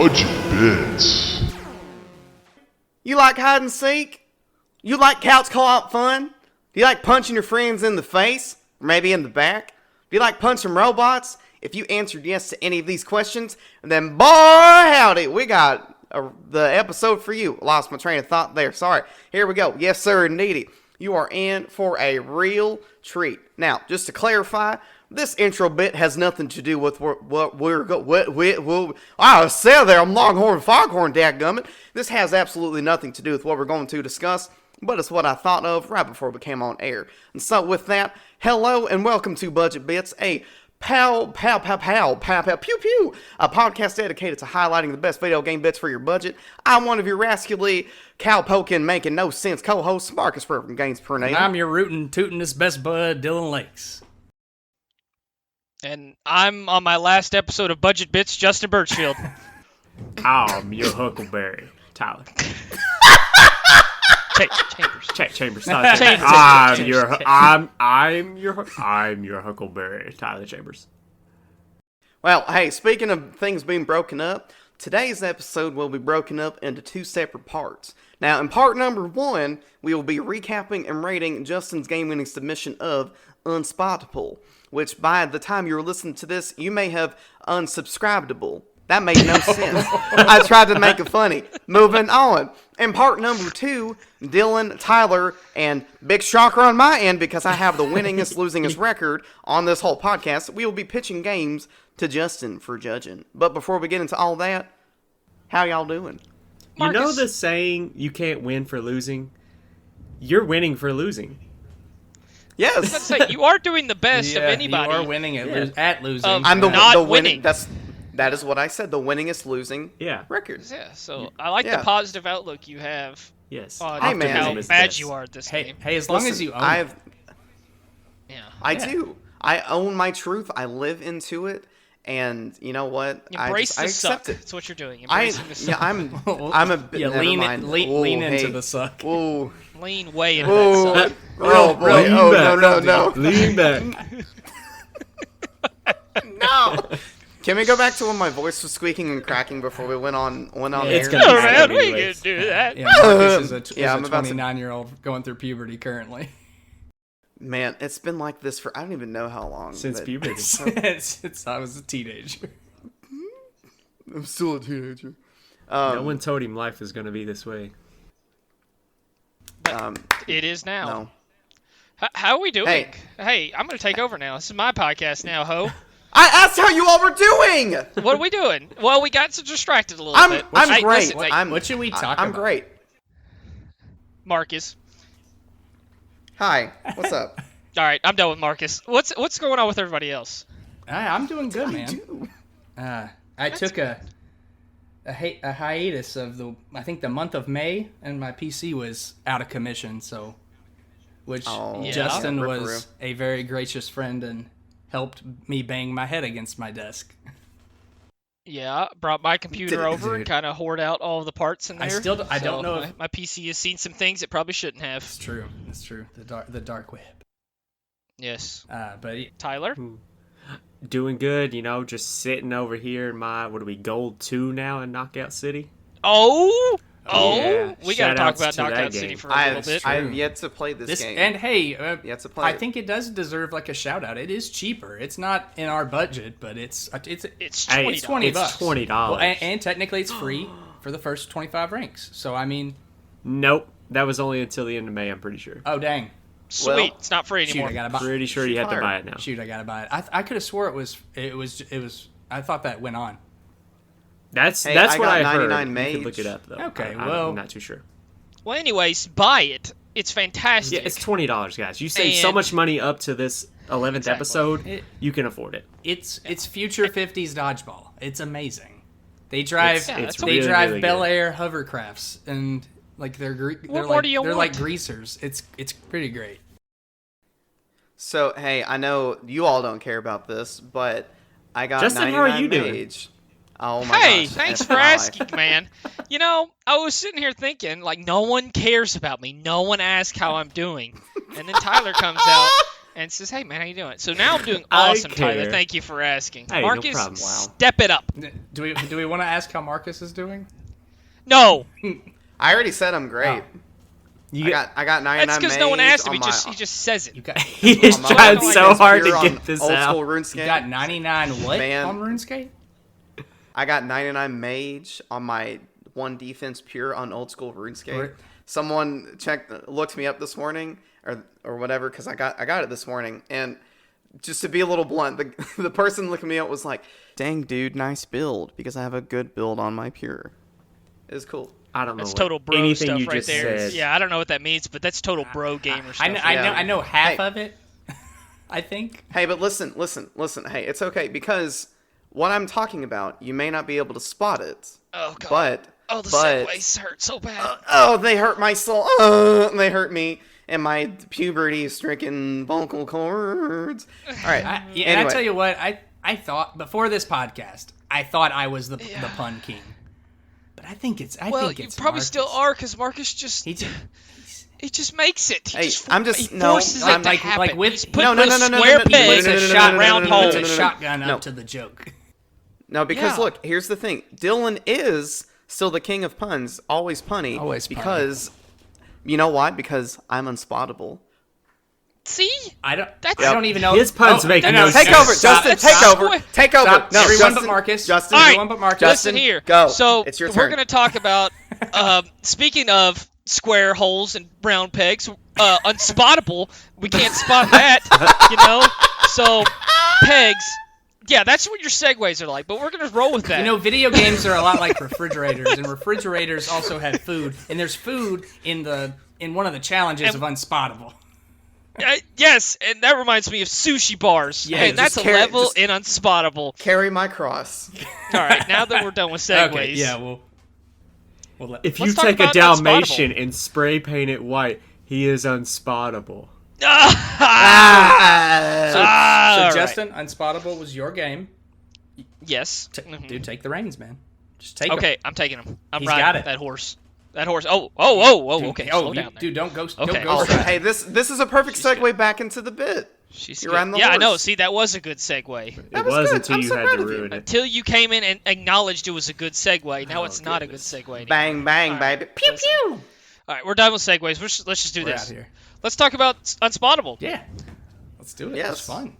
Budget Bits. You like hide and seek? You like couch co-op fun? Do you like punching your friends in the face? Or maybe in the back? Do you like punching robots? If you answered yes to any of these questions, then boy howdy, we got the episode for you. Lost my train of thought there. Sorry. Here we go. Yes, sir, indeedy. You are in for a real treat. Now, just to clarify, this intro bit has nothing to do with what we're going. I said there, I'm Longhorn Foghorn, dadgummit. This has absolutely nothing to do with what we're going to discuss, but it's what I thought of right before we came on air. And so with that, hello and welcome to Budget Bits, a pow, pew, pew, a podcast dedicated to highlighting the best video game bits for your budget. I'm one of your rascally, cow-poking, making no sense co-hosts, Marcus from Games Per Name. I'm your rootin', tootin'est best bud, Dylan Lakes. And I'm on my last episode of Budget Bits, Justin Birchfield. I'm your Huckleberry, Tyler. Chambers. I'm your Huckleberry, Tyler Chambers. Well, hey, speaking of things being broken up, today's episode will be broken up into two separate parts. Now, in part number 1, we will be recapping and rating Justin's game-winning submission of Unspottable, which by the time you're listening to this, you may have unsubscribable. That made no sense. I tried to make it funny. Moving on. In part number 2, Dylan, Tyler, and big shocker on my end because I have the winningest, losingest record on this whole podcast, we will be pitching games to Justin for judging. But before we get into all that, how y'all doing? Marcus. You know the saying, you can't win for losing? You're winning for losing. Yes. Let's say you are doing the best of anybody. You are winning at losing. I'm the not winning. That is what I said. The winningest losing record. Yeah. So I like the positive outlook you have. Yes. On hey, man. how bad you are at this game. Hey, as long as you own it. I do. I own my truth. I live into it. And you know what? Embrace I the accept suck. it. That's what you're doing. Embracing the suck. Yeah, I'm a bit. lean into the suck. Ooh. Lean way into that suck. Oh boy! No! Lean back. No. Can we go back to when my voice was squeaking and cracking before we went on It's air? gonna Oh be man, we anyways. can do that. Yeah, Marcus is a I'm about to- 29-year-old going through puberty currently. Man, it's been like this for I don't even know how long. Since puberty. Since I was a teenager. I'm still a teenager. No one told him life was going to be this way. It is now. No. How are we doing? Hey. I'm going to take over now. This is my podcast now, ho. I asked how you all were doing. What are we doing? Well, we got so distracted a little bit. I'm great. Listen, What should we talk about? I'm great. Marcus. Hi. What's up? All right, I'm done with Marcus. What's going on with everybody else? I'm doing good, man. I took a hiatus of I think the month of May, and my PC was out of commission. So, Justin was a very gracious friend and helped me bang my head against my desk. Yeah, brought my computer over and kind of hoard out all of the parts in there. I don't know if my PC has seen some things it probably shouldn't have. It's true. The dark web. Yes. But Tyler? Doing good, just sitting over here in my, Gold 2 now in Knockout City? Oh! Yeah. We got to talk about Shoutouts to Knockout that City game. for a little bit. I have yet to play this game. And hey, Yet to play I it. think it does deserve like a shout out. It is cheaper. It's not in our budget, but it's It's Hey, $20. it's $20. $20. Well, and technically it's free for the first 25 ranks. So I mean, Nope. That was only until the end of May, I'm pretty sure. oh dang. Sweet. Well, it's not free Shoot, anymore. I gotta buy. Pretty sure you have to buy it now. Shoot, I gotta buy it. I could have swore it was. I thought that went on. That's Hey, that's I what got I heard. 99 You mage. can look it up though. Okay, I'm not too sure. Well, anyways, buy it. It's fantastic. Yeah, it's $20, guys. You save so And- much money up to this 11th Exactly. episode. You can afford it. It's future 50s dodgeball. It's amazing. They drive It's they really, drive really Bel good. Air hovercrafts and like they're more do you they're want? like greasers. It's pretty great. So, hey, I know you all don't care about this, but I got Justin, 99 how are you doing? mage. Oh my Hey, gosh. thanks that's for my life. asking, man. I was sitting here thinking, like, no one cares about me. No one asks how I'm doing. And then Tyler comes out and says, "Hey, man, how you doing?" So now I'm doing I awesome, Tyler. care. Thank you for asking. Hey, no Marcus, problem. Wow. step it up. Do we want to ask how Marcus is doing? No, I already said I'm great. Oh. I got 99 that's because no one mage asked him. on He just says it. You got He is on my trying Old so School hard to Pure get on this Old out. School RuneScape. you got 99 what Man. on RuneScape? I got 99 mage on my 1 defense pure on Old School RuneScape. Right. Someone looked me up this morning or whatever because I got it this morning, and just to be a little blunt, the person looking me up was like, "Dang dude, nice build," because I have a good build on my pure. It was cool. I don't know. That's what total bro anything stuff you right just there. said. Yeah, I don't know what that means, but that's total bro gamer stuff. I know half Hey. of it. I think. Hey, but listen. Hey, it's okay because what I'm talking about, you may not be able to spot it. Oh god. But The but segues hurt so bad. they hurt my soul. They hurt me and my puberty-stricken vocal cords. All right. And I Anyway. tell you what, I thought before this podcast, I thought I was the pun king. But I think it's Well, think you it's probably Marcus. still are, because Marcus just He just, he just makes it. He Hey, just I'm just- he no, forces I'm it to like- happen. like with- He's put No, no, the no, no, no, square no, no, he peg puts no, a no, no, shot no, round no, no, hole. no, puts no, a no, no. shotgun No. up to the joke. No, because Yeah. look, here's the thing. Dylan is still the king of puns, always punny. Always punny. Because, you know why? Because I'm unspottable. See? I don't That's- even know. His puns make no Take sense. over, Stop. Justin. Stop. Take over. Stop. Take over. Stop. No, Everyone Justin, but Marcus. Justin. All right. Everyone but Marcus. Justin, Listen here. go. So It's your we're turn. going to talk about, speaking of square holes and round pegs, unspottable. We can't spot that, So pegs. Yeah, that's what your segues are like, but we're going to roll with that. You know, video games are a lot like refrigerators, and refrigerators also have food, and there's food in one of the challenges of Unspottable. Yes, and that reminds me of sushi bars. Yeah, and that's just a level just- in Unspottable. Carry my cross. All right, now that we're done with segues. Okay, yeah, we'll If you Let's talk take a about Dalmatian Unspottable. and spray paint it white, he is unspottable. So, all right. Justin, Unspottable was your game. Yes. Mhm. Dude, take the reins, man. Just take 'em. Okay, I'm taking him. I'm He's riding got it. that horse. That horse. Oh, Dude, okay. Oh, Slow down there. dude, don't go. Okay. Don't go. Oh, straight. hey, this is a perfect segue back into the bit. She's You're good. on the Yeah, I know. horse. See, that was a good segue. It was was good. until I'm you so had proud to of you. ruin it. Until you came in and acknowledged it was a good segue. Now Oh, it's not a good goodness. segue anymore. Bang, bang, All right, baby. Pew, listen. pew. All right, we're done with segues. Let's just do We're this. out here. Let's talk about Unspottable. Yeah, let's do it. Yes. It was fun.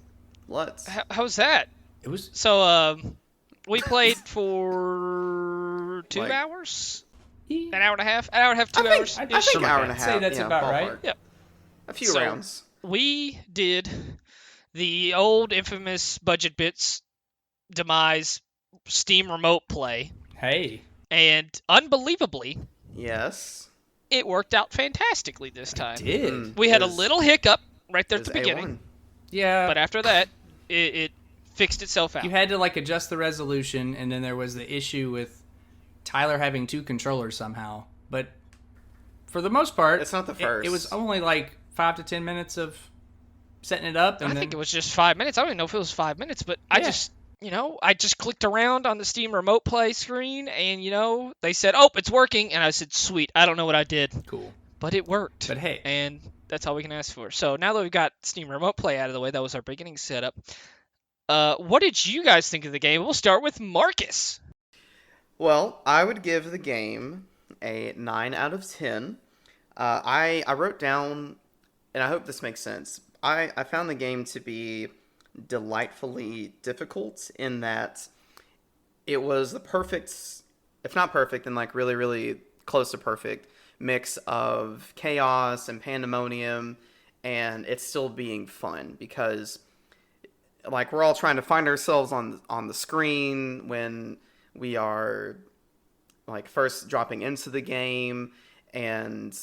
Let's. How's that? It was. So, we played for 2 Like- hours? Yeah. An hour and a half? An hour and a half, 2 I hours? think Ish. hour and a I'd half. say that's yeah, about right. ballpark. Yep. A few So- rounds. We did the old infamous Budget Bits demise Steam remote play, Hey. and unbelievably, Yes. it worked out fantastically this time. Did. Mm. We had a Is- little hiccup right there at is the beginning, A1. Yeah. but after that, it fixed itself out. You had to adjust the resolution, and then there was the issue with Tyler having 2 controllers somehow. But for the most part, It's not the It was first. only 5 to 10 minutes of setting it up, and I then think it was just 5 minutes. I don't even know if it was 5 minutes, but I Yeah. just clicked around on the Steam remote play screen, and they said, "Oh, it's working," and I said, "Sweet." I don't know what I did, cool. but it worked. But hey, And that's all we can ask for. So now that we've got Steam Remote Play out of the way, that was our beginning setup. What did you guys think of the game? We'll start with Marcus. Well, I would give the game a 9 out of 10. I wrote down, and I hope this makes sense. I found the game to be delightfully difficult in that it was the perfect, if not perfect, then really, really close to perfect mix of chaos and pandemonium, and it's still being fun because we're all trying to find ourselves on the screen when we are first dropping into the game, and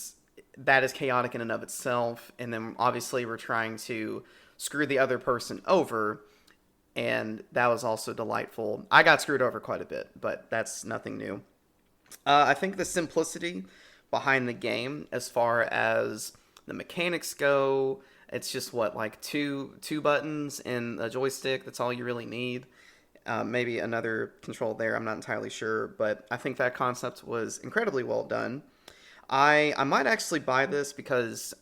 that is chaotic in and of itself. And then obviously we're trying to screw the other person over, and that was also delightful. I got screwed over quite a bit, but that's nothing new. I think the simplicity behind the game, as far as the mechanics go, it's just two buttons and a joystick. That's all you really need. Maybe another control there. I'm not entirely sure, but I think that concept was incredibly well done. I might actually buy this because,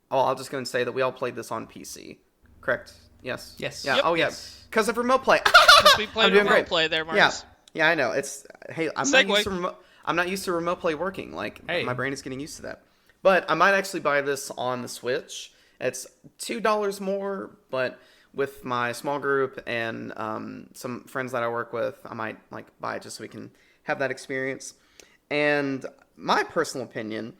I'll just go and say that we all played this on PC. correct? Yes. Yes. Yeah. Yep. Oh, yeah. Because of remote play. We played I'm doing remote great. play there, Yeah. Marcus. Yeah, I know. Hey, Segue. I'm not used to remote play working. Like, Hey. my brain is getting used to that. But I might actually buy this on the Switch. It's $2 more, but with my small group and some friends that I work with, I might like buy it just so we can have that experience. And my personal opinion,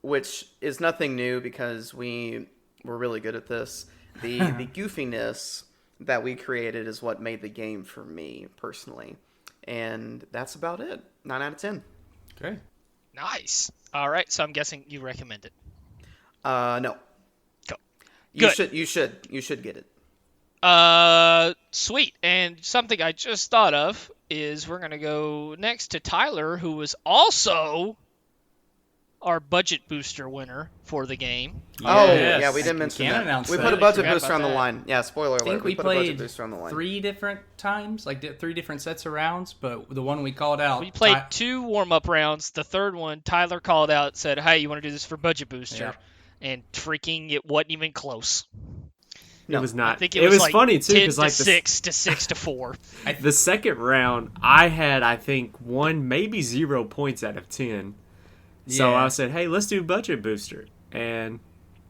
which is nothing new because we were really good at this, the goofiness that we created is what made the game for me personally. And that's about it. 9 out of 10. Okay. Nice. All right, so I'm guessing you recommend it. No. Go. You Good. should get it. Sweet. And something I just thought of is we're gonna go next to Tyler, who was also our budget booster winner for the game. Oh, Yes. yeah, we didn't mention Can't that. announce We that. put a budget Forgot booster on about the that. line. Yeah, spoiler I think alert. we put a budget played booster on the line. 3 different times, like 3 different sets of rounds, but the one we called out. We played 2 warm-up rounds. The third one, Tyler called out, said, "Hey, you want to do this for budget booster?" And freaking, it wasn't even close. It was not. I think it was like funny too 10 because to like 6 to 6 to 4. the second round, I had I think 1 maybe 0 points out of 10. So Yeah. I said, "Hey, let's do budget booster," and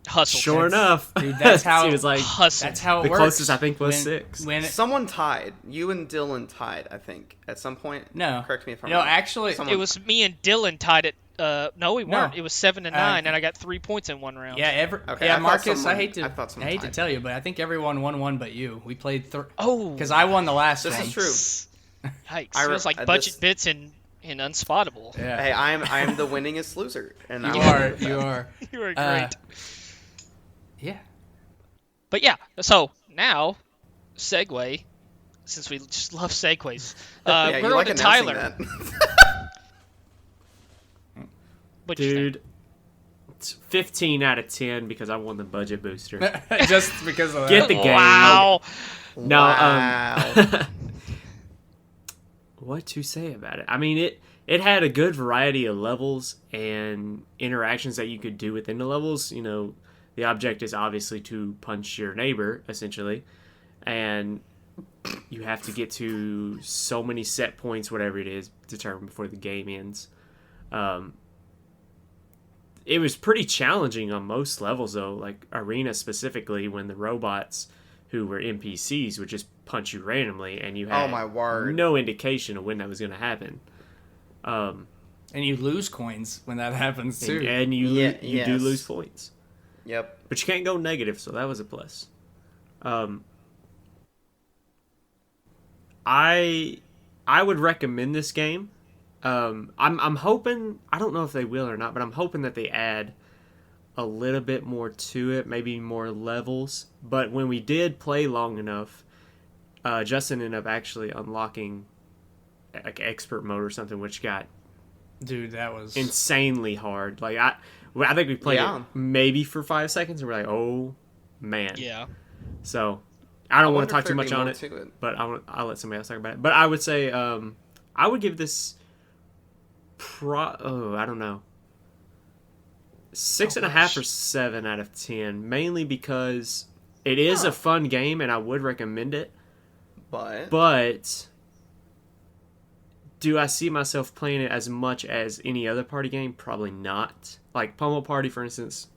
Hustle. sure enough, Dude, that's how he was like, Hustle. That's how it the works. closest I think was 6. When it, Someone tied. You and Dylan tied, I think, at some point. no, Correct me if I'm no, wrong. actually, Someone- It was me and Dylan tied it. No, we weren't. No. It was 7 to 9, and I got 3 points in one round. yeah, Okay, yeah, I thought Marcus. someone- I hate I thought someone to tied. tell you, but I think everyone won one but you. We played Oh, because I won the last This one. is true. Yikes! I It re- was like this- budget bits in Unspottable. Yeah, Hey, I'm the winningest loser, and you I are. You are. You were great. Yeah. But yeah, so now, segue, since we just love segues, yeah, we're you on like to announcing Tyler. that. What'd you think? Dude, it's 15 out of 10 because I won the budget booster. Just because of that. Get the game. Wow. No, Wow. what to say about it? I mean, it had a good variety of levels and interactions that you could do within the levels. You know, the object is obviously to punch your neighbor, essentially, and you have to get to so many set points, whatever it is, determined before the game ends. It was pretty challenging on most levels, though, like Arena specifically, when the robots who were NPCs would just punch you randomly, and you had Oh, my word. no indication of when that was going to happen. And you lose coins when that happens too. And you Yeah, you do yes. lose points. Yep. But you can't go negative, so that was a plus. I would recommend this game. I'm hoping, I don't know if they will or not, but I'm hoping that they add a little bit more to it, maybe more levels. But when we did play long enough, Justin ended up actually unlocking like expert mode or something, which got Dude, that was insanely hard. Like I think we played Yeah. it maybe for 5 seconds, and we're like, oh man. Yeah. So I don't want wonder to talk if too there'd much be on more it, to it. but I'll let somebody else talk about it. But I would say I would give this I don't know, 6.5 or 7 out of 10, mainly because it is a fun game and I would recommend it. But do I see myself playing it as much as any other party game? Probably not. Like Pummel Party, for instance,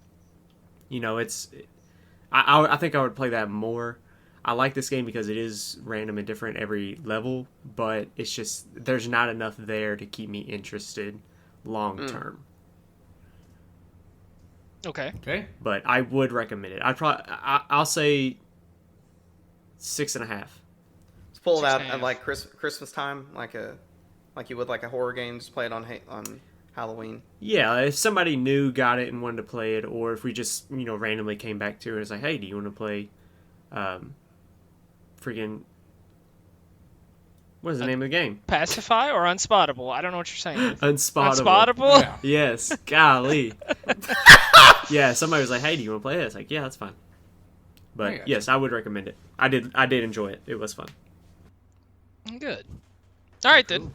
you know, I think I would play that more. I like this game because it is random and different every level, but it's just there's not enough there to keep me interested long term. Okay. okay. But I would recommend it. I'll say 6.5. Let's pull it out 6.5. at like Christmas time, like you would like a horror game. Just play it on Halloween. Yeah, if somebody new got it and wanted to play it, or if we just randomly came back to it, and it's like, hey, do you want to play, freaking, what is the name of the game? Pacify or Unspottable? I don't know what you're saying. Unspottable. Unspottable? Yeah. Yes, golly. Yeah, somebody was like, hey, do you want to play it? It's like, yeah, that's fine. I But gotcha. yes, I would recommend it. I did enjoy it. It was fun. Good. All right, then.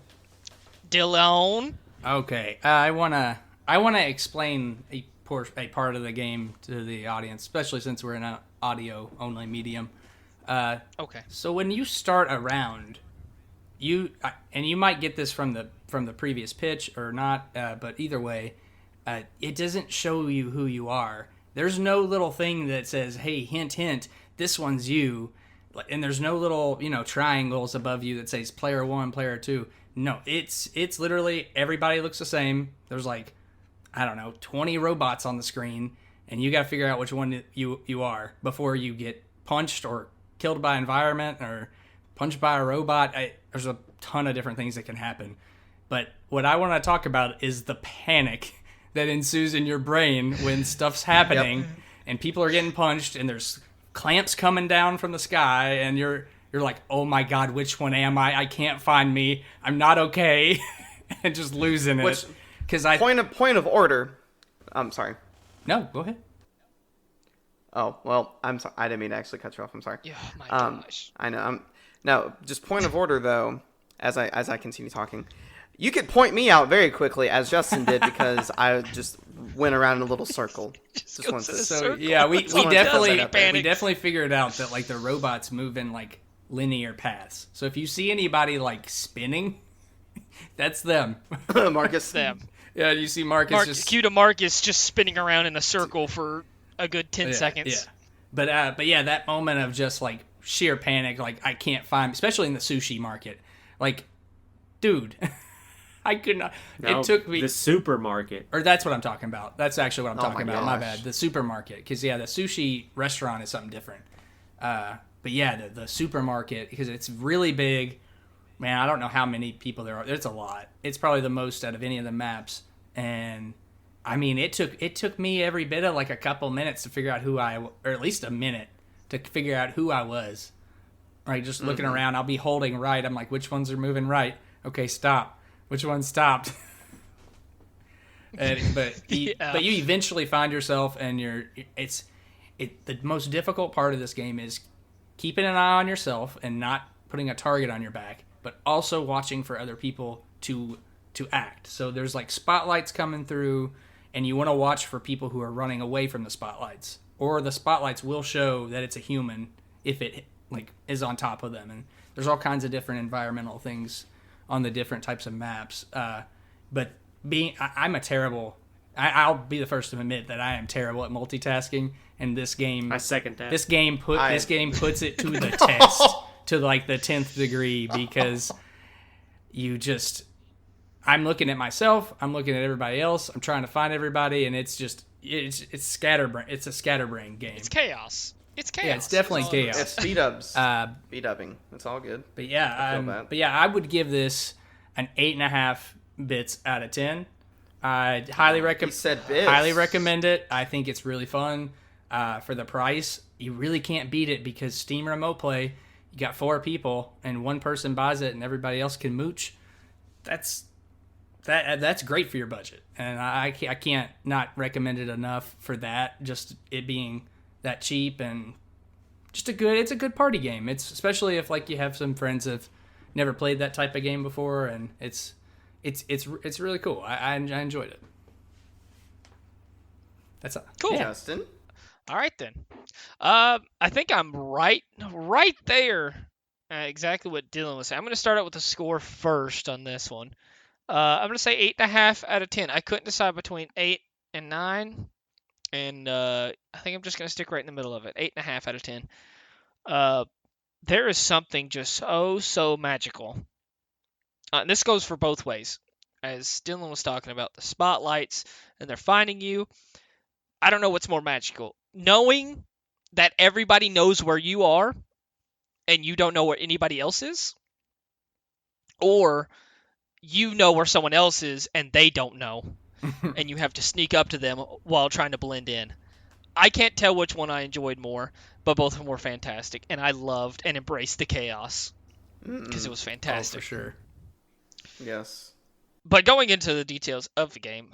Dylan. Okay, I wanna explain a a part of the game to the audience, especially since we're in an audio only medium. Okay. So when you start a round, and you might get this from the previous pitch or not, but either way, it doesn't show you who you are. There's no little thing that says, "Hey, hint, hint, this one's you," and there's no little triangles above you that says player 1, player 2. No, it's literally everybody looks the same. There's like, I don't know, 20 robots on the screen, and you got to figure out which one you are before you get punched or killed by environment or punched by a robot. There's a ton of different things that can happen. But what I want to talk about is the panic that ensues in your brain when stuff's happening and people are getting punched and there's clamps coming down from the sky and you're like, oh my God, which one am I? I can't find me. I'm not okay. And just losing it. Because point of order. I'm sorry. No, go ahead. Oh, well, I'm sorry. I didn't mean to actually cut you off. I'm sorry. Yeah, my gosh. I know. No, just point of order though. As I continue talking, you could point me out very quickly as Justin did because I just went around in a little circle. Just goes in a So circle. yeah, we Someone definitely does that, we definitely figured out that like the robots move in like linear paths. So if you see anybody like spinning, that's them. Marcus. Them. Yeah, you see Marcus just Cue to Marcus just spinning around in a circle for a good 10 seconds. Yeah. But yeah, that moment of just like sheer panic, like I can't find, especially in the sushi market. Like, dude, I could not. No, it took me the supermarket. Or that's what I'm talking about. That's actually what I'm talking about. My gosh. bad. The supermarket, because the sushi restaurant is something different. But yeah, the supermarket, because it's really big. Man, I don't know how many people there are. It's a lot. It's probably the most out of any of the maps. And I mean, it took me every bit of like a couple minutes to figure out or at least a minute to figure out who I was. Right, just looking around, I'll be holding right. I'm like, which ones are moving right? Okay, stop. Which one stopped? But you eventually find yourself, and the most difficult part of this game is keeping an eye on yourself and not putting a target on your back, but also watching for other people to act. So there's like spotlights coming through, and you want to watch for people who are running away from the spotlights, or the spotlights will show that it's a human if it like is on top of them. And there's all kinds of different environmental things on the different types of maps. But I'm a terrible. I'll be the first to admit that I am terrible at multitasking, and this game. I second that. This game puts it to the test, to like the 10th degree, because I'm looking at myself, I'm looking at everybody else, I'm trying to find everybody, and it's scatterbrain. It's a scatterbrain game. It's chaos. It's chaos. Yeah, it's definitely chaos. It's speed-upping. It's all good. But yeah, I would give this an 8.5 bits out of 10. I highly recommend it. I think it's really fun. For the price, you really can't beat it because Steam Remote Play, you got 4 people and one person buys it and everybody else can mooch. That's great for your budget, and I can't not recommend it enough for that. Just it being that cheap and just it's a good party game. It's especially if like you have some friends that have never played that type of game before, and it's really cool. I enjoyed it. That's cool. Yeah. Justin. All right then. I think I'm right there. Exactly what Dylan was saying. I'm going to start out with the score first on this one. I'm going to say 8.5 out of 10. I couldn't decide between 8 and 9. And I think I'm just going to stick right in the middle of it. 8.5 out of 10. There is something just so magical. And this goes for both ways. As Dylan was talking about, the spotlights and they're finding you. I don't know what's more magical. Knowing that everybody knows where you are and you don't know where anybody else is. Or you know where someone else is and they don't know. And you have to sneak up to them while trying to blend in. I can't tell which one I enjoyed more, but both of them were fantastic. And I loved and embraced the chaos because it was fantastic. Oh, for sure. Yes. But going into the details of the game,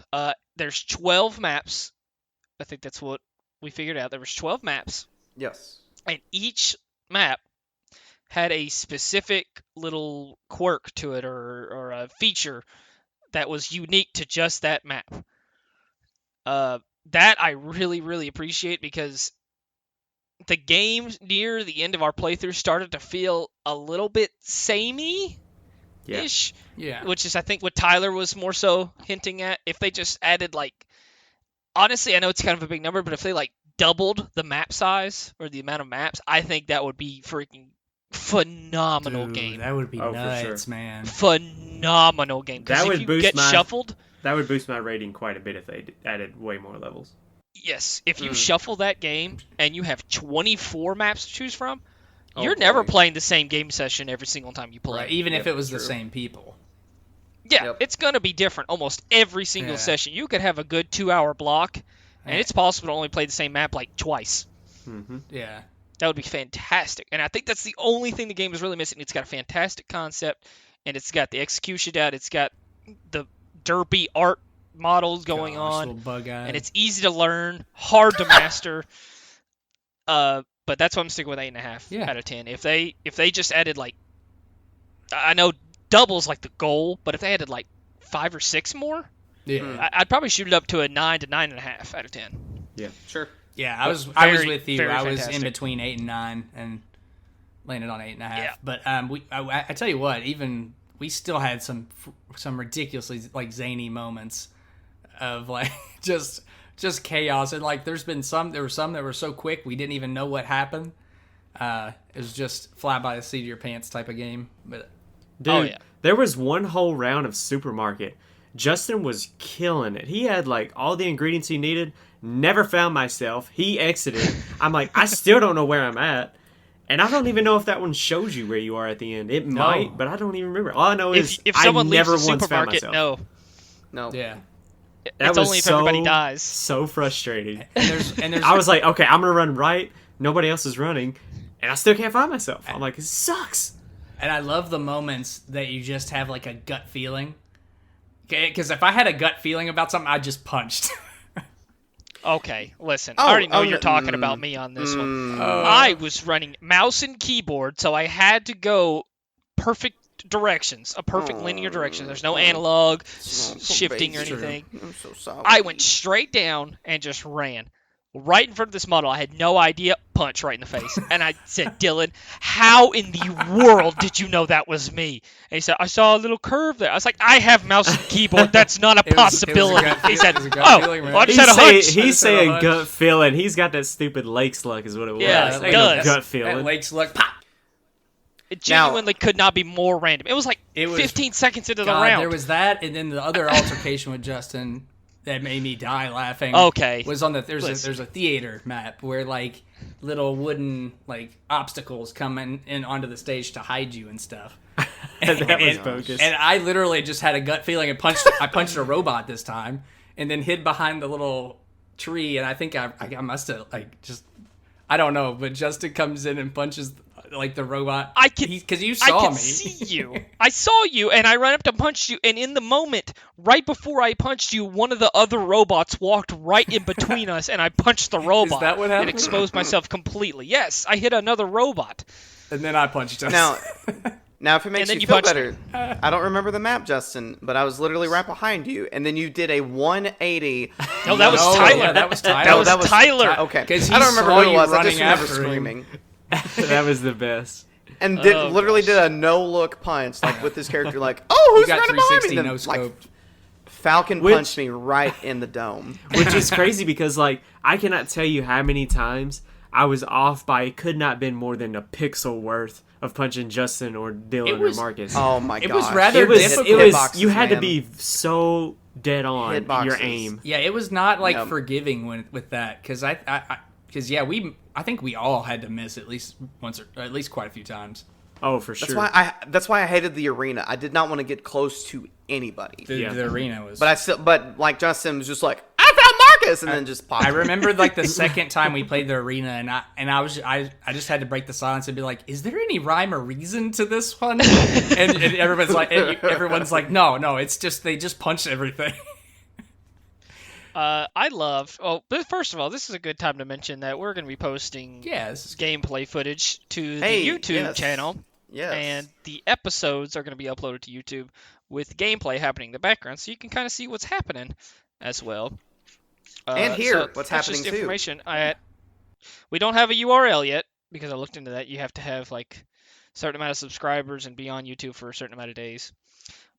there's 12 maps. I think that's what we figured out. There was 12 maps. Yes. And each map had a specific little quirk to it or a feature that was unique to just that map. that I really, really appreciate, because the game near the end of our playthrough started to feel a little bit samey-ish. Yeah. Which is, I think, what Tyler was more so hinting at. If they just added, like, honestly, I know it's kind of a big number, but if they, like, doubled the map size or the amount of maps, I think that would be freaking phenomenal game. That would be for nuts, sure. man. Phenomenal game. Because if you get shuffled... That would boost my rating quite a bit if they added way more levels. Yes, if you shuffle that game and you have 24 maps to choose from, you're boy. never playing the same game session every single time you play. Right, even if it was the same people. Yeah, it's going to be different almost every single session. You could have a good 2-hour block, and it's possible to only play the same map like twice. Mm-hmm. Yeah. That would be fantastic. And I think that's the only thing the game is really missing. It's got a fantastic concept, and it's got the execution down. It's got the derpy art models going on, and it's easy to learn, hard to master. But that's why I'm sticking with 8.5 out of 10. If they just added, like, I know double's like the goal, but if they added like 5 or 6 more, I'd probably shoot it up to a 9 to 9.5 out of 10. Yeah, sure. Yeah, I was with you. I was in between 8 and 9 and landed on 8.5. Yeah. But I tell you what, even we still had some ridiculously like zany moments of like just chaos, and like there were some that were so quick we didn't even know what happened. It was just fly by the seat of your pants type of game. But dude, there was one whole round of supermarket. Justin was killing it. He had like all the ingredients he needed. Never found myself. He exited. I'm like, I still don't know where I'm at. And I don't even know if that one shows you where you are at the end. It might, but I don't even remember. All I know is if someone I never leaves the once found supermarket, myself. no. Yeah. It's only if everybody dies. So frustrating. And there's I was like, okay, I'm gonna run right. Nobody else is running, and I still can't find myself. I'm like, it sucks. And I love the moments that you just have like a gut feeling. Okay, because if I had a gut feeling about something, I just punched. Okay, listen. I already know you're talking about me on this one. I was running mouse and keyboard, so I had to go perfect directions, a perfect linear direction. There's no analog, shifting or anything. I'm so sorry. I went straight down and just ran. Right in front of this model. I had no idea. Punch right in the face. And I said, Dylan, how in the world did you know that was me? And he said, I saw a little curve there. I was like, I have mouse and keyboard. That's not a possibility. He said, I just had a hunch. He's saying gut feeling. He's got that stupid Lake's luck is what it was. Yeah, it does. Gut feeling. Lake's luck, pop. It genuinely could not be more random. It was like 15 seconds into the round. There was that, and then the other altercation with Justin that made me die laughing. Okay. Was on there's a theater map where like little wooden like obstacles come in onto the stage to hide you and stuff. That was bogus. And I literally just had a gut feeling and I punched a robot this time, and then hid behind the little tree. And I think I must have like just I don't know, but Justin comes in and punches like the robot. Because you saw me. I could see you. I saw you, and I ran up to punch you, and in the moment, right before I punched you, one of the other robots walked right in between us, and I punched the robot. Is that what happened? And exposed myself completely. Yes, I hit another robot. And then I punched us. Now, if it makes you feel better, I don't remember the map, Justin, but I was literally right behind you, and then you did a 180. No, that was Tyler. Yeah, that was Tyler. That was Tyler. Okay, I don't remember who it was. I just remember screaming. That was the best. And literally did a no-look punch, like with this character, like, oh, who's running behind me? Then, like, Falcon punched me right in the dome. Which is crazy because, like, I cannot tell you how many times I was off by, it could not have been more than a pixel worth of punching Justin or Dylan or Marcus. Oh my god! It was rather difficult. You had to be so dead on your aim. Yeah, it was not like forgiving with that because I think we all had to miss at least once or at least quite a few times. Oh, for sure. That's why I hated the arena. I did not want to get close to anybody. The arena was. But like Justin was just like, I found Marcus, and then just popped. I remember like the second time we played the arena, and I just had to break the silence and be like, is there any rhyme or reason to this one? and everyone's like, no, it's just they just punch everything. But first of all, this is a good time to mention that we're going to be posting gameplay footage to the YouTube channel. Yes. And the episodes are going to be uploaded to YouTube with gameplay happening in the background, so you can kind of see what's happening as well. And here, so what's that's happening just too. information. We don't have a URL yet because I looked into that. You have to have like a certain amount of subscribers and be on YouTube for a certain amount of days.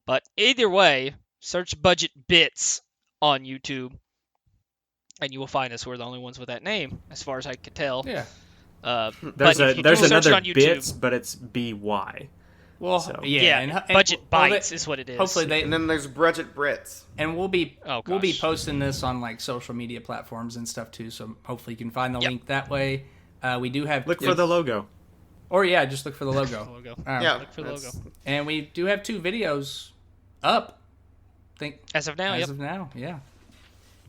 But either way, search Budget Bits on YouTube, and you will find us. We're the only ones with that name, as far as I could tell. Yeah. There's but if you do search it another on YouTube, bits, but it's BY. Well, So- yeah, and Budget Bites is what it is. Hopefully they And then there's Budget Brits. and we'll be Oh, we'll be gosh. posting this on like social media platforms and stuff too. So hopefully you can find the Yep. link that way. We do have Look for the logo. or yeah, just look for the logo. Logo. Yeah, Look for the that's- logo. And we do have 2 videos up. Think As of now, as yep. of now, yeah.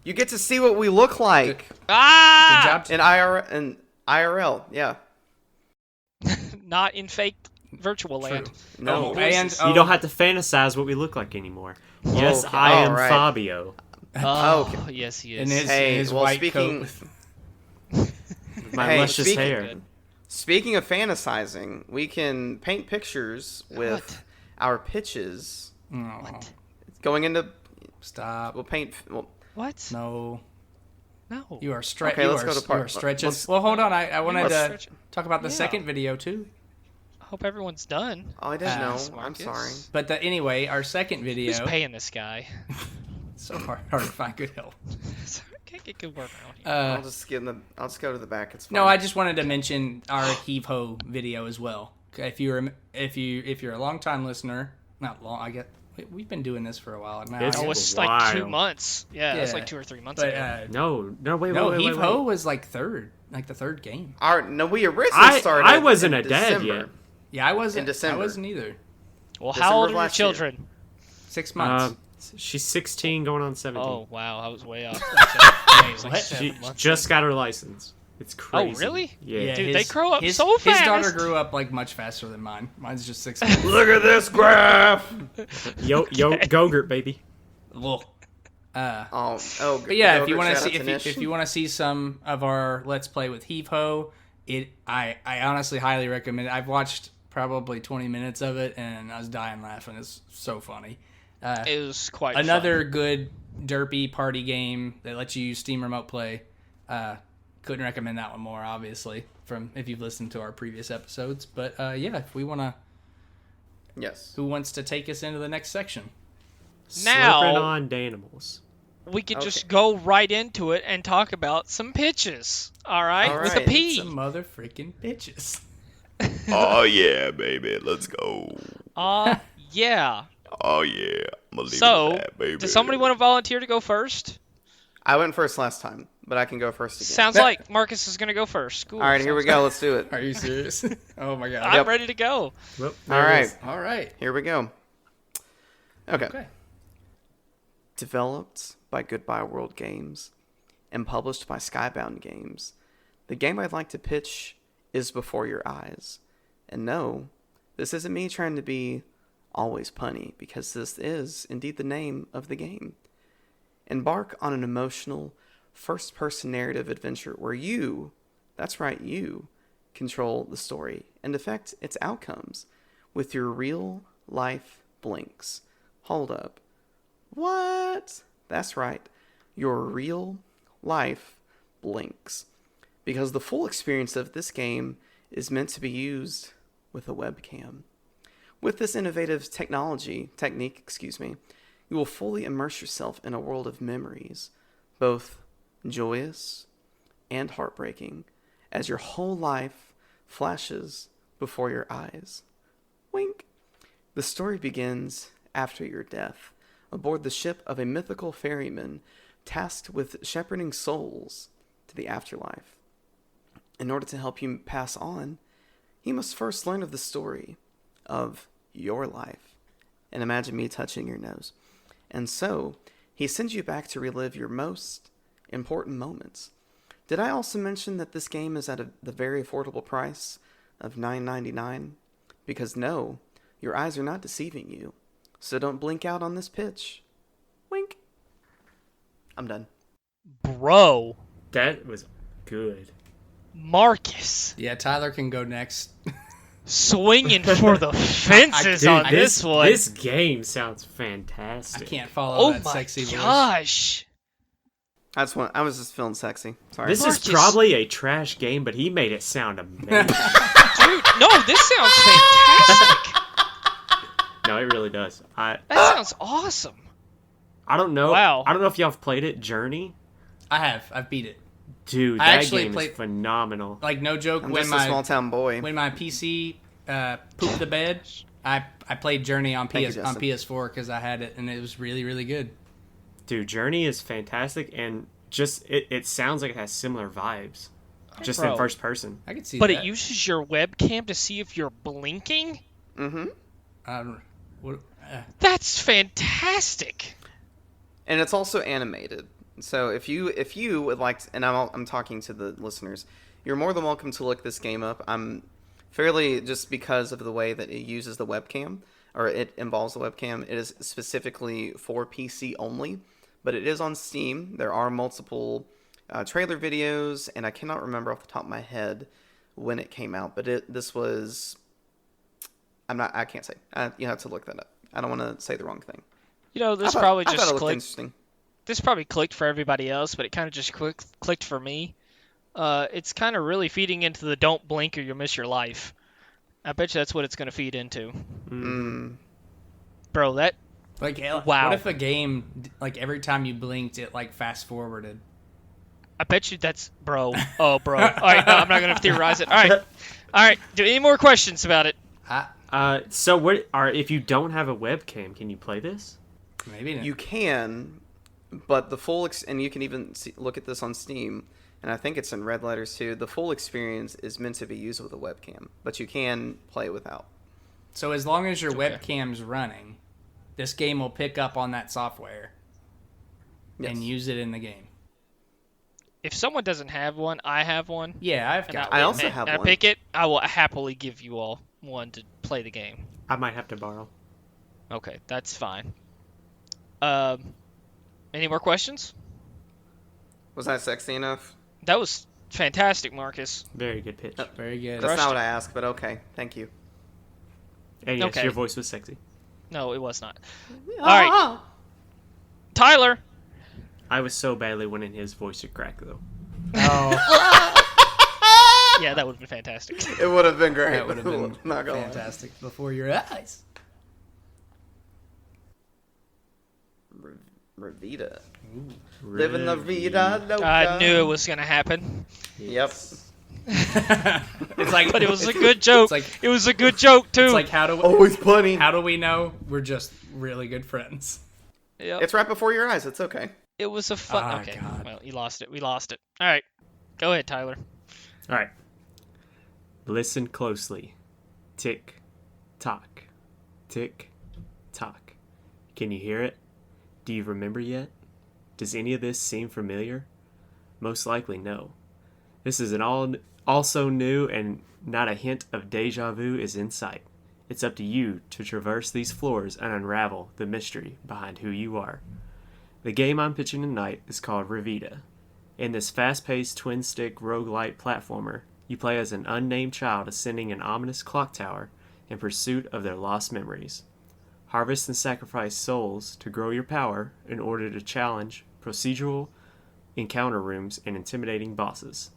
You get to see what we look like Ah! Good job. in IRL. Yeah. Not in fake virtual land. No. Oh, and You don't have to fantasize what we look like anymore. Yes, Okay. I am Alright. Fabio. Oh, Okay. yes, he in is. his, Hey, in his well, white speaking- coat. With my Hey, luscious speaking- hair. Good. Speaking of fantasizing, we can paint pictures with What? our pitches Oh, What? going into. stop. We'll paint. Well, What? No. No. You are stretching. Okay, you, let's are, go to you part- are stretching. let's- Well, hold on. I wanted let's to stretch it. talk about the Yeah. second video too. I hope everyone's done. oh, I didn't know. Marcus. I'm sorry. But anyway, our second video. Who's paying this guy? So hard to find good help. Can't get good work around here. I'll just get in the. I'll just go to the back. It's fine. No, I just wanted to mention our heave ho video as well. If you're a long time listener, not long. I get we've been doing this for a while now. It's Oh, I it's guess, like 2 wild. months. Yeah, it's Yeah. like 2 or 3 months but ago. No, wait, no, wait, heave wait. ho was like the third game. No, we originally started. I wasn't in a dad December. yet. Yeah, I wasn't. In December. I wasn't either. Well, December how old of are your last year. children? 6 months. She's 16 going on 17. Oh, wow, I was way off. It's like What? 7 She months. just got her license. It's crazy. really? Yeah. Dude, they grow up his, so His daughter fast. grew up like much faster than mine. Mine's just 6 months. Look at this graph. Yo, Gogurt, baby. Ugh. But yeah, if you want to see if you want to see some of our Let's Play with Heave Ho, I honestly highly recommend it. I've watched probably 20 minutes of it and I was dying laughing. It's so funny. It was quite Another good derpy party game that lets you use Steam Remote Play. Couldn't recommend that one more, obviously, from if you've listened to our previous episodes. But yeah, if we want to, Yes. who wants to take us into the next section? Now- Slipping on Danimals. We could Okay. just go right into it and talk about some pitches. All right? All With a right. P. Some mother freaking bitches. Oh yeah, baby, let's go. Yeah. Oh yeah, I'm gonna leave So, it at that, baby. does somebody want to volunteer to go first? I went first last time, but I can go first again. Sounds like Marcus is going to go first. Cool. All right, here we go. Let's do it. Are you serious? Oh my god. I'm Yep. ready to go. Well, All there it right, is. All right. here we go. Okay. Okay. Developed by Goodbye World Games and published by Skybound Games, the game I'd like to pitch is Before Your Eyes. And no, this isn't me trying to be always punny, because this is indeed the name of the game. Embark on an emotional, first-person narrative adventure where you, that's right, you, control the story and affect its outcomes with your real-life blinks. Hold up. What? That's right. Your real-life blinks. Because the full experience of this game is meant to be used with a webcam. With this innovative technique, you will fully immerse yourself in a world of memories, both joyous and heartbreaking, as your whole life flashes before your eyes. Wink. The story begins after your death, aboard the ship of a mythical ferryman tasked with shepherding souls to the afterlife. In order to help you pass on, you must first learn of the story of your life. And imagine me touching your nose. And so, he sends you back to relive your most important moments. Did I also mention that this game is at the very affordable price of $9.99? Because no, your eyes are not deceiving you. So don't blink out on this pitch. Wink. I'm done. Bro. That was good. Marcus. Yeah, Tyler can go next. Swinging for the fences Dude, on this one. This game sounds I fantastic. can't follow Oh that my sexy voice. gosh. I was just feeling sexy. Sorry. This Marcus. is probably a trash game, but he made it sound amazing. Dude, no, this sounds fantastic. No, it really does. That sounds awesome. I don't know. Wow. I don't know if y'all have played it, Journey. I've beat it. Dude, I that actually game played- is phenomenal. Like, no joke, I'm when just a small town boy. when my PC pooped the bed, I played Journey on Thank you, on Justin. PS4 because I had it, and it was really, really good. Dude, Journey is fantastic, and just it sounds like it has similar vibes, just Bro. in first person. I could see But that. it uses your webcam to see if you're blinking? Mm-hmm. What, That's fantastic. And it's also animated. So if you would like to, and I'm talking to the listeners, you're more than welcome to look this game up. I'm fairly, just because of the way that it uses the webcam, or it involves the webcam, it is specifically for PC only, but it is on Steam. There are multiple trailer videos, and I cannot remember off the top of my head when it came out, but this was, I can't say. You have to look that up. I don't want to say the wrong thing. You know, this I probably thought it just looked clicked. interesting. This probably clicked for everybody else, but it kind of just clicked for me. It's kind of really feeding into the don't blink or you'll miss your life. I bet you that's what it's going to feed into. Bro, that... like, Wow. What if a game, like, every time you blinked, it, like, fast forwarded? I bet you that's... Bro. Oh, bro. All right, no, I'm not going to theorize it. All right. Do any more questions about it? So if you don't have a webcam, can you play this? Maybe not. You can, but the full and you can even look at this on Steam, and I think it's in red letters too. The full experience is meant to be used with a webcam, but you can play without. So as long as your Okay. webcam's running, this game will pick up on that software Yes. and use it in the game. If someone doesn't have one, I have one. Yeah, I've And got I one. also have I one. pick it. I will happily give you all one to play the game. I might have to borrow. Okay, that's fine. Any more questions? Was that sexy enough? That was fantastic, Marcus. Very good pitch. Very good. That's Crushed not what it. I asked, but okay. Thank you. And yes, Okay. your voice was sexy. No, it was not. All right, Tyler. I was so badly wanting his voice to crack, though. Oh, Yeah, that would have been fantastic. It would have been great. that would have been not gonna lie. fantastic before your eyes. Revita. Living la vida loca. I knew it was gonna happen, Yep. It's like, but it was a good joke. It's like, It was a good joke too. it's like how do Always plenty. we know we're just really good friends? Yep. It's right before your eyes. It's okay. It was a fun. Ah, Okay, God. well, you lost it. We lost it. All right, go ahead, Tyler. All right. Listen closely. Tick, tock. Tick, tock. Can you hear it? Do you remember yet? Does any of this seem familiar? Most likely no. This is also new, and not a hint of deja vu is in sight. It's up to you to traverse these floors and unravel the mystery behind who you are. The game I'm pitching tonight is called Revita. In this fast-paced twin-stick roguelite platformer, you play as an unnamed child ascending an ominous clock tower in pursuit of their lost memories. Harvest and sacrifice souls to grow your power in order to challenge procedural encounter rooms and intimidating bosses.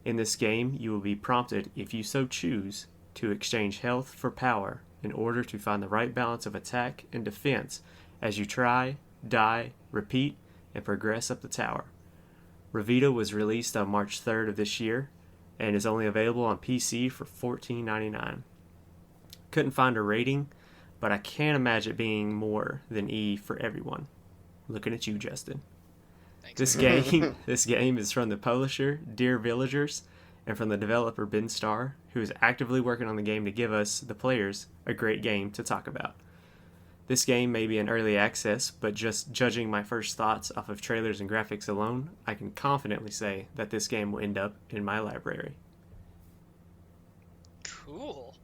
In this game, you will be prompted, if you so choose, to exchange health for power in order to find the right balance of attack and defense as you try, die, repeat, and progress up the tower. Revita was released on March 3rd of this year and is only available on PC for $14.99. Couldn't find a rating, but I can't imagine it being more than E for everyone. Looking at you, Justin. Thanks. This game is from the publisher Dear Villagers and from the developer Ben Starr, who is actively working on the game to give us, the players, a great game to talk about. This game may be in early access, but just judging my first thoughts off of trailers and graphics alone, I can confidently say that this game will end up in my library. Cool.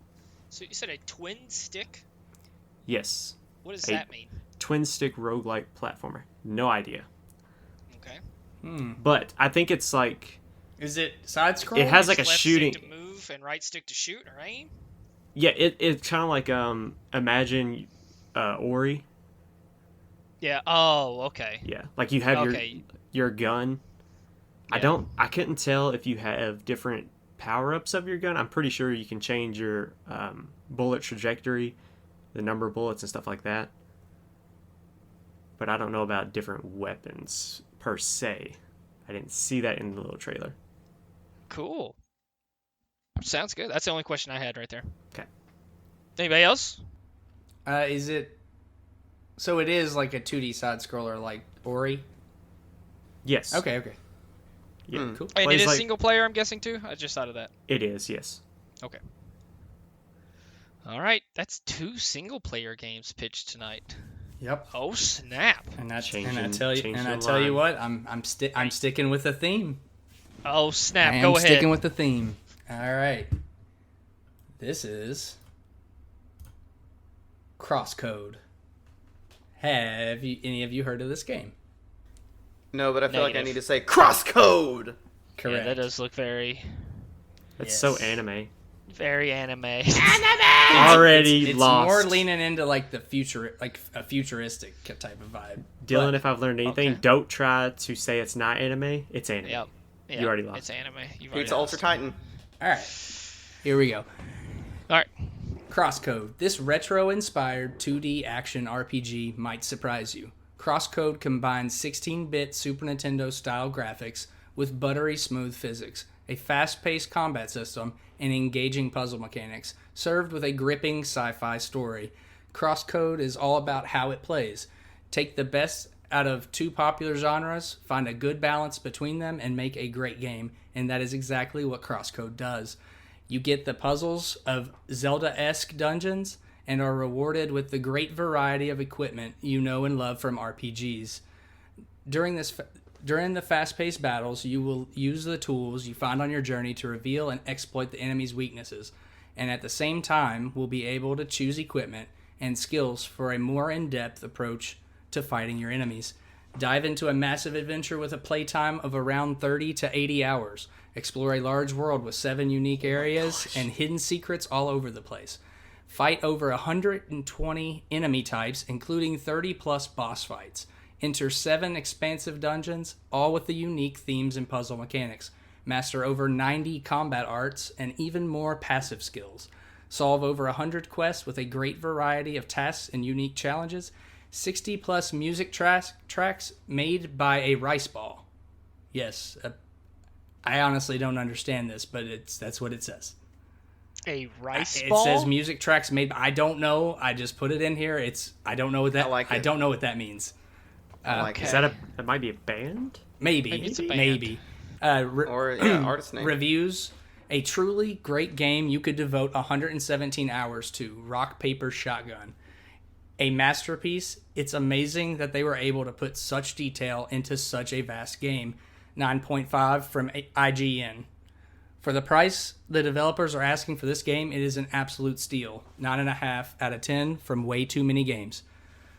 So you said a twin stick? Yes, What does Hey. that mean? twin stick roguelike platformer. No idea. Okay. But I think it's like, Is it side scroll? it has like a Left shooting. stick to move and right stick to shoot or aim? Yeah, it's kind of like imagine Ori. Yeah. Oh, okay. Yeah, like you have Okay. your gun. Yeah. I couldn't tell if you have different power-ups of your gun. I'm pretty sure you can change your bullet trajectory, the number of bullets and stuff like that. But I don't know about different weapons per se. I didn't see that in the little trailer. Cool. Sounds good. That's the only question I had right there. Okay. Anybody else? Is it? So it is like a 2D side scroller, like Ori. Yes. Okay. Yeah. Cool. And it Plays is like- single player, I'm guessing too. I just thought of that. It is, yes. Okay. All right, that's 2 single player games pitched tonight. Yep. Oh snap! And I Changing tell you the what, I'm sticking with the theme. Oh snap! I am Go ahead. sticking with the theme. All right. This is Crosscode. Have any of you heard of this game? No, but I feel like I Negative. need to say crosscode. Correct. Yeah, that does look very, It's Yes. so anime. very anime. Already It's lost. more leaning into like the future, like a futuristic type of vibe. Dylan, But- if I've learned anything, Okay. don't try to say it's not anime. It's anime. Yep. You already lost. It's anime. You've already Pizza Ultra lost. Titan. All right, here we go. All right. Crosscode. This retro-inspired 2D action RPG might surprise you. Crosscode combines 16-bit Super Nintendo-style graphics with buttery smooth physics, a fast-paced combat system, and engaging puzzle mechanics, served with a gripping sci-fi story. Crosscode is all about how it plays. Take the best out of 2 popular genres, find a good balance between them, and make a great game, and that is exactly what Crosscode does. You get the puzzles of Zelda-esque dungeons and are rewarded with the great variety of equipment you know and love from RPGs. During the fast-paced battles, you will use the tools you find on your journey to reveal and exploit the enemy's weaknesses, and at the same time will be able to choose equipment and skills for a more in-depth approach to fighting your enemies. Dive into a massive adventure with a playtime of around 30 to 80 hours. Explore a large world with 7 unique areas and hidden secrets all over the place. Fight over 120 enemy types, including 30 plus boss fights. Enter 7 expansive dungeons, all with the unique themes and puzzle mechanics. Master over 90 combat arts and even more passive skills. Solve over 100 quests with a great variety of tasks and unique challenges. 60 plus music tracks made by a rice ball. Yes, I honestly don't understand this, but that's what it says. A rice It ball? says music tracks made. I don't know. I just put it in here. I don't know what that. I like I it. don't know what that means. I like Is it. that might be a band? Maybe. Maybe it's a band. Maybe. Or artist name. Reviews. A truly great game you could devote 117 hours to. Rock, paper, shotgun. A masterpiece. It's amazing that they were able to put such detail into such a vast game. 9.5 from IGN. For the price the developers are asking for this game, it is an absolute steal. 9.5 out of 10 from Way Too Many Games.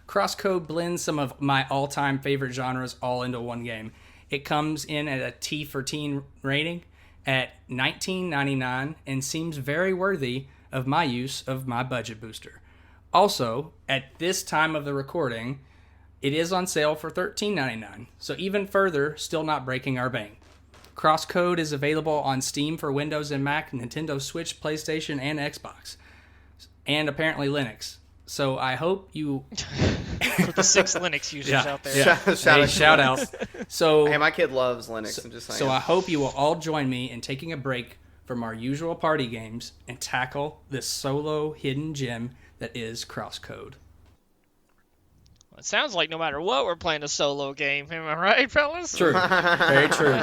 Crosscode blends some of my all-time favorite genres all into one game. It comes in at a T for teen rating at $19.99 and seems very worthy of my use of my budget booster. Also, at this time of the recording, it is on sale for $13.99, so even further, still not breaking our bank. Crosscode is available on Steam for Windows and Mac, Nintendo Switch, PlayStation, and Xbox, and apparently Linux. So I hope you... For the 6 Linux users out there. Shout out. So, Hey, my kid loves Linux. I'm just saying. so I hope you will all join me in taking a break from our usual party games and tackle this solo hidden gem that is Crosscode. It sounds like no matter what, we're playing a solo game. Am I right, fellas? True. Very true.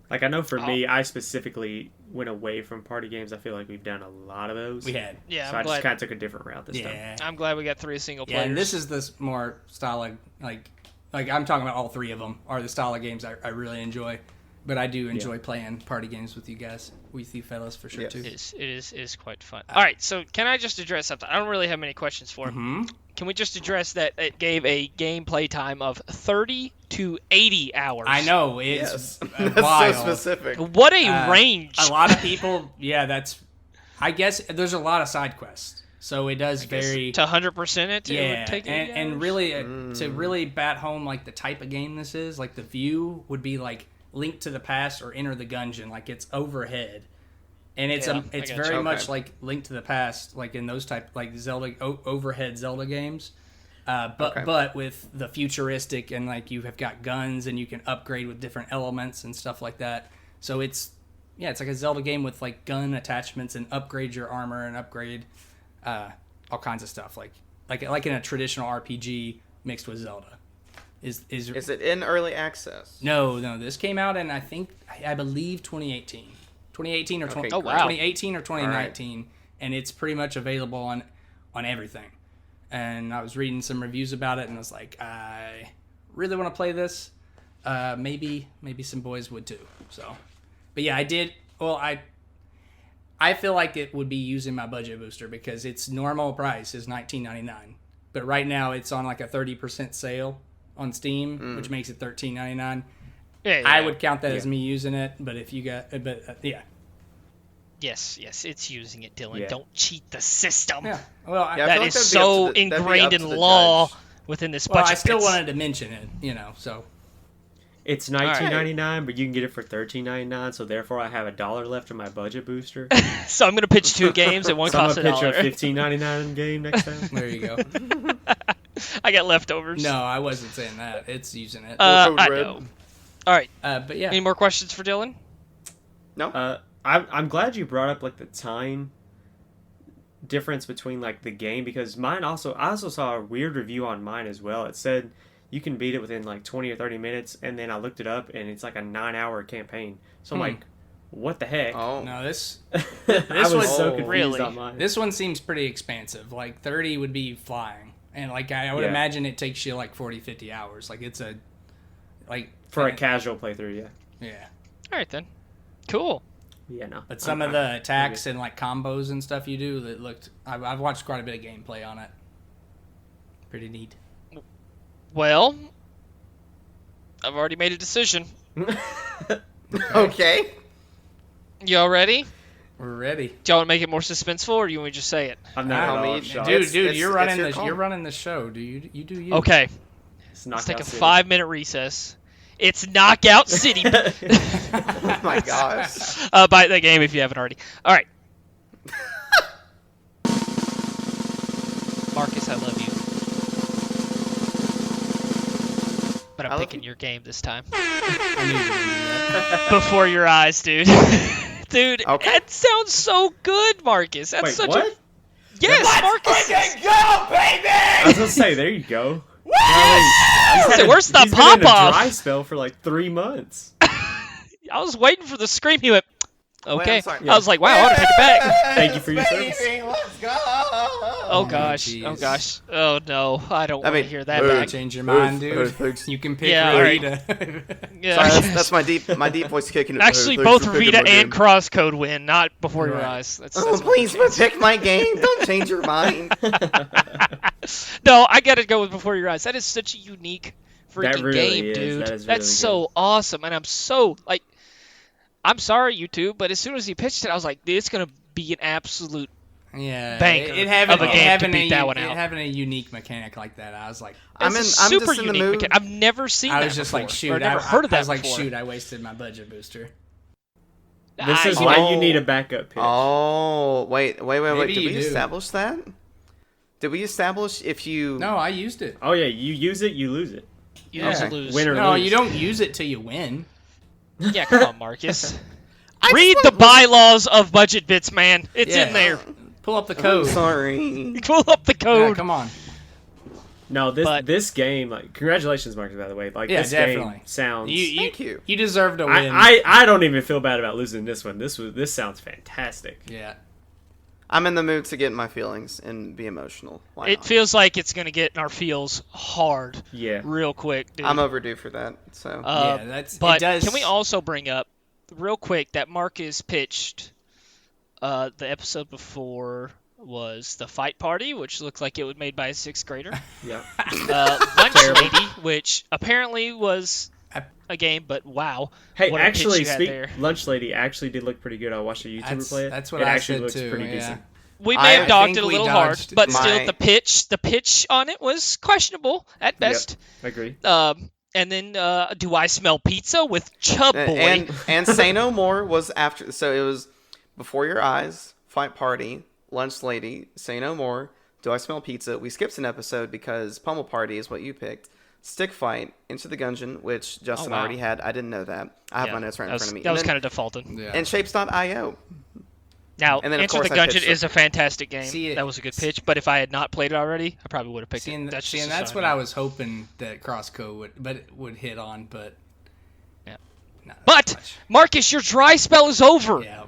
Like, I know for me, I specifically went away from party games. I feel like we've done a lot of those. We had. Yeah, So I'm I just glad. kind of took a different route this time. Yeah. I'm glad we got 3 single Yeah, players. and this is this more style of, like I'm talking about all 3 of them are the style of games I really enjoy. But I do enjoy playing party games with you guys, with you fellas for sure Yes. too. It is quite fun. All right, so can I just address something? I don't really have many questions for him. Hmm? Can we just address that it gave a gameplay time of 30 to 80 hours? I know it's Yes. That's wild. so specific. What a range. A lot of people, yeah, that's. I guess there's a lot of side quests. So it does vary to 100% it. It Yeah, would take 8 and hours? really to really bat home like the type of game this is, like the view would be like Link to the Past or Enter the Gungeon, like it's overhead, and it's Yeah, it's I very gotcha. much Okay. like Link to the Past, like in those type like Zelda overhead Zelda games, but with the futuristic and like you have got guns and you can upgrade with different elements and stuff like that. So it's like a Zelda game with like gun attachments and upgrade your armor and upgrade all kinds of stuff like in a traditional RPG mixed with Zelda. Is it in early access? No, this came out in I believe 2018. 2018 or Okay, Oh, wow. 2018 or 2019, and it's pretty much available on everything. And I was reading some reviews about it, and I was like, I really want to play this. Maybe some boys would too. So, but yeah, I did. Well, I feel like it would be using my budget booster because its normal price is $19.99, but right now it's on like a 30% sale on Steam, which makes it $13.99. Yeah, I would count that as me using it, but if you got, yeah. Yes, it's using it, Dylan. Yeah. Don't cheat the system. Yeah. Well, Yeah, I That feel like is that'd be so up to the- that'd be ingrained up in to the law judge. within this well, budget. I still bits. wanted to mention it, so. It's $19.99, but you can get it for $13.99. So therefore, I have $1 left in my budget booster. So I'm gonna pitch 2 games and one So I'm costs gonna pitch a $1. $15.99 game next time. There you go. I got leftovers. No, I wasn't saying that. It's using it. Code I red. know. All right. But yeah. Any more questions for Dylan? No. I'm glad you brought up like the time difference between like the game because I also saw a weird review on mine as well. It said you can beat it within like 20 or 30 minutes, and then I looked it up and it's like a 9-hour campaign. So I'm like, what the heck? Oh. No, this I was was- so Oh, confused really? on mine. this one seems pretty expansive. Like 30 would be flying, and like I would Yeah. imagine it takes you like 40-50 hours. Like it's a For a casual playthrough, yeah. yeah. All right then. Cool. Yeah, no. But some of the attacks and like combos and stuff you do that looked. I've watched quite a bit of gameplay on it. Pretty neat. Well, I've already made a decision. Okay. Y'all ready? We're ready. Do y'all want to make it more suspenseful, or do you want me to just say it? I'm not I at all mean, shocked. Dude, It's- you're it's running your this. call. You're running the show. Do you do you? Okay. It's Let's take a Knockout City. 5-minute recess. It's Knockout City. Oh my gosh. Buy the game if you haven't already. All right. Marcus, I love you. But I I'm love picking you. your game this time. I knew you were gonna do that. Before your eyes, dude. Dude, Okay. that sounds so good, Marcus. That's Wait, such what? a... Yes, Marcus! go, baby! I was gonna say, there you go. So where's the He's been in a pop-off? dry spell for like 3 months. I was waiting for the scream. He went, okay. sorry. I was like, wow, I ought to take it back. Thank you for your service. Let's go. Oh, gosh. jeez. Oh, gosh. Oh, no. I don't want to mean, hear that uh, back. Change your mind, dude. thanks. You can pick Yeah, Rita. Yeah. Sorry, that's my deep voice kicking. Actually, Thanks both for picking Rita my and game. Crosscode win, not before your Right. eyes. That's Oh, what please it is. pick my game. Don't change your mind. No, I gotta go with Before Your Eyes. That is such a unique That freaking really game, is. dude. That is That's really so awesome, and I'm so like, I'm sorry, YouTube, but as soon as he pitched it, I was like, it's gonna be an absolute. Yeah, Banker it having, of a it game to having beat a, that one it out. having a unique mechanic like that. I was like, I'm It's in. a I'm super just in the unique mood. mechanic. I've never seen I that was just before, like, or shoot, never heard of that I was like, before. shoot, I wasted my budget booster. This is I- why Oh. you need a backup pitch. Oh, wait. Did Maybe you we do. establish that? Did we establish if you? No, I used it. Oh yeah, you use it, you lose it. You Yeah. also lose. Win or No, lose. you don't use it till you win. Yeah, come on, Marcus. I just Read want- the bylaws of Budget Bits, man. It's Yeah. in there. Pull up the I'm code. sorry. Pull up the Yeah, code. come on. No, But- this game, like, congratulations, Marcus, by the way. Like, Yeah, this definitely. game sounds. Thank you. You deserve to win. I don't even feel bad about losing this one. This sounds fantastic. yeah. I'm in the mood to get in my feelings and be emotional. Why It not? feels like it's gonna get in our feels hard, Yeah. real quick, dude. I'm overdue for that. So Yeah, that's- it But does- can we also bring up real quick that Marcus pitched the episode before was the Fight Party, which looks like it was made by a 6th grader. Yeah. Lunch Terrible. Lady, which apparently was a game, but wow. Hey, what a pitch actually, you had there. Lunch Lady actually did look pretty good. I watched a YouTuber play it. That's what it I actually said looks too. pretty Yeah. decent. We may have dogged think it a we little hard, dodged but my- still, the pitch on it was questionable at best. I agree. And then, do I smell pizza with Chub Boy? And Say No More was after. So it was Before Your Eyes, Fight Party, Lunch Lady, Say No More, Do I Smell Pizza. We skipped an episode because Pummel Party is what you picked. Stick Fight, Into the Gungeon, which Justin wow. already had. I didn't know that. I have my notes right in front of me. That was kind of defaulted. Yeah. And Shapes.io. Now, And then, of Enter course, the I Gungeon pitched is a fantastic game. See, that was a good pitch, but if I had not played it already, I probably would have picked it. That's what I was hoping that Crossco would hit on, but Yeah. not But much. Marcus, your dry spell is over. Yeah,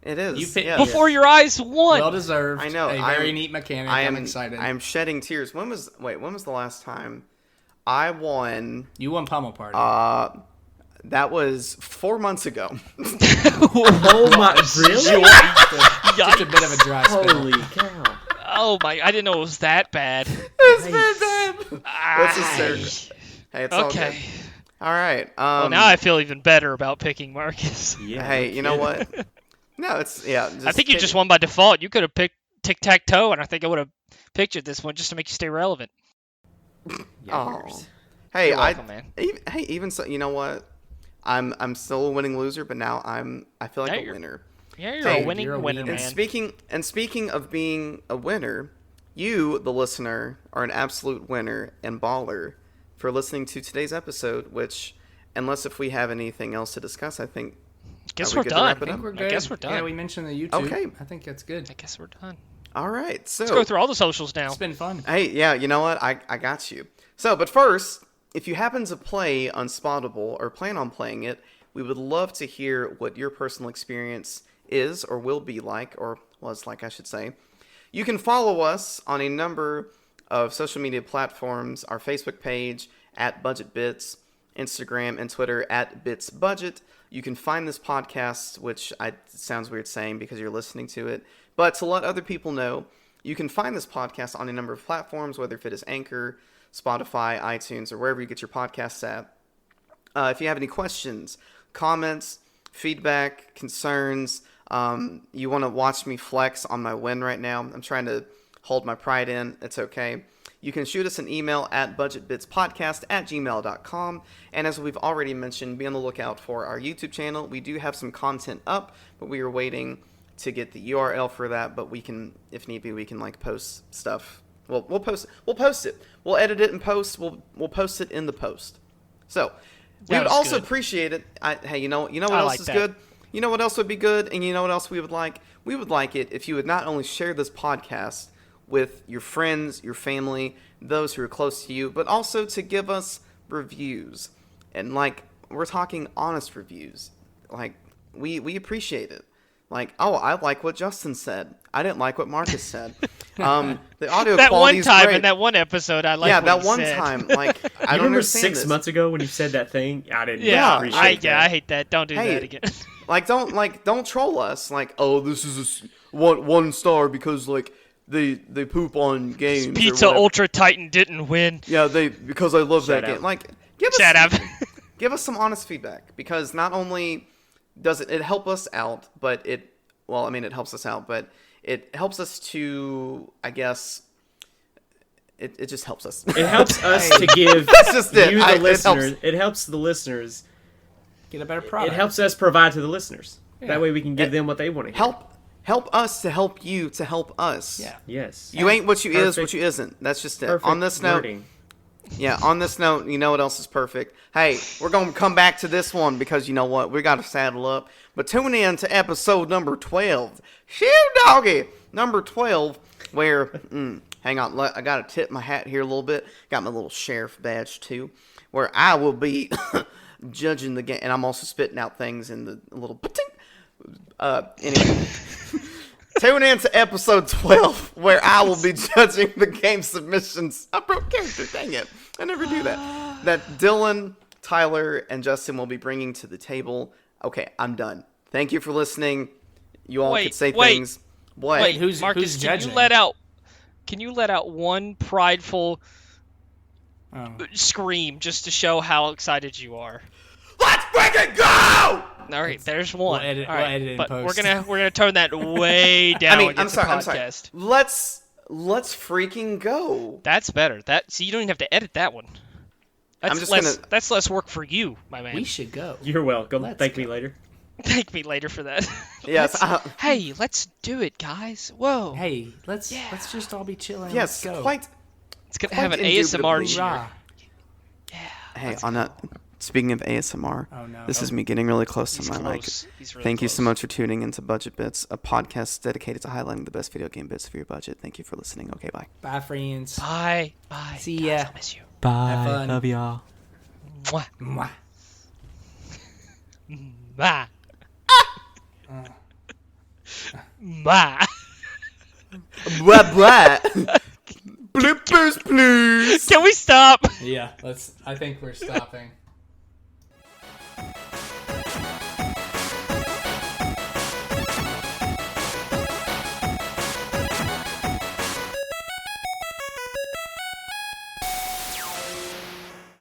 It is. You picked- yes. Before your eyes won. well deserved. I know. A very neat mechanic. I'm excited. I'm shedding tears. When was the last time I won? You won Pummel Party. That was 4 months ago. Oh my! Really? Just a bit of a dry spell. Holy cow! Oh my! I didn't know it was that bad. It's been bad. That's hysterical. Hey, it's all good. Okay. All right. Well, now I feel even better about picking Marcus. Yeah. Hey, you know what? No, it's I think you just won by default. You could have picked tic-tac-toe, and I think I would have pictured this one just to make you stay relevant. Oh. Hey, You're welcome, man. Even so, you know what? I'm still a winning loser, but now I feel like a winner. Yeah, you're Hey, a winning you're a winner, winner. man. And speaking of being a winner, you, the listener, are an absolute winner and baller for listening to today's episode. Which, unless if we have anything else to discuss, I think. Guess are we we're good to done. wrap it I think up? we're I good. guess we're done. Yeah, we mentioned the YouTube. Okay. I think that's good. I guess we're done. All right, so Let's go through all the socials now. It's been fun. Hey, yeah, you know what? I got you. So, but first, if you happen to play Unspottable or plan on playing it, we would love to hear what your personal experience is or will be like, or was like, I should say. You can follow us on a number of social media platforms, our Facebook page at Budget Bits, Instagram and Twitter at Bits Budget. You can find this podcast, which sounds weird saying because you're listening to it, but to let other people know, you can find this podcast on a number of platforms, whether if it is Anchor, Spotify, iTunes, or wherever you get your podcasts at. If you have any questions, comments, feedback, concerns, you want to watch me flex on my win right now, I'm trying to hold my pride in. It's okay. You can shoot us an email at budgetbitspodcast@gmail.com. And as we've already mentioned, be on the lookout for our YouTube channel. We do have some content up, but we are waiting to get the URL for that. But we can, if need be, we can like post stuff. Well, we'll post it. We'll edit it and post. We'll post it in the post. So we would was also good. appreciate it. Hey, you know what I else like is that. good? You know what else would be good? And you know what else we would like? We would like it if you would not only share this podcast with your friends, your family, those who are close to you, but also to give us reviews. And like, we're talking honest reviews. Like, we appreciate it. Like, oh, I like what Justin said. I didn't like what Marcus said. The audio That one quality is time great. in that one episode, I like. Yeah, what that he one said. time. Like, I You don't remember understand 6 this. months ago when you said that thing? I didn't Yeah, appreciate that. I hate that. Don't do Hey, that again. Like, don't troll us. Like, oh, this is one star because like they poop on games. or Pizza whatever. Ultra Titan didn't win. Yeah, because I love that Shut up. game. Like, give Shut up. give us some honest feedback because not only does it help us out, but it helps us out, but it helps us to, I guess, it just helps us. It helps us to give That's just it. you, It the listeners. helps. It helps the listeners. Get a better product. It helps us provide to the listeners. Yeah. That way we can give them what they want to hear. Help us to help you to help us. Yeah. Yes. You ain't what you is, what Perfect. you isn't. That's just it. Perfect On this note, wording. yeah, on this note, you know what else is perfect? Hey, we're going to come back to this one because you know what? We got to saddle up. But tune in to episode number 12. Shoo doggy! Number 12, where, hang on, I got to tip my hat here a little bit. Got my little sheriff badge too, where I will be judging the game. And I'm also spitting out things in the little pa-ting. Anyway. Tune in to episode 12, where I will be judging the game submissions. I broke character, dang it. I never do that. That Dylan, Tyler, and Justin will be bringing to the table. Okay, I'm done. Thank you for listening. You all could say things. What? Wait, who's Marcus, judging? Can you let out one prideful scream just to show how excited you are? Let's freaking go! All right, there's one. We'll edit, All right, we'll edit in but post. we're gonna turn that way down. I mean, against the I'm sorry. podcast. Let's freaking go. That's better. So you don't even have to edit that one. That's less work for you, my man. We should go. You're welcome. Let's Thank go. me later. Thank me later for that. Yes. Hey, let's do it, guys. Let's Hey, let's just all be chilling. Yes. Let's go. Quite. gonna have an indubitably. ASMR Hoorah. cheer. Hey, on that. Speaking of ASMR, Oh, no. this is me getting really close to He's my mic. close. He's really Thank you so close. much for tuning into Budget Bits, a podcast dedicated to highlighting the best video game bits for your budget. Thank you for listening. Okay, bye. Bye, friends. Bye. Bye. See Guys, ya. I miss you. Bye. Have fun. Love y'all. Mwah. Mwah. Mwah. Mwah. Blah blah. Bloopers, please. Can we stop? Yeah, I think we're stopping.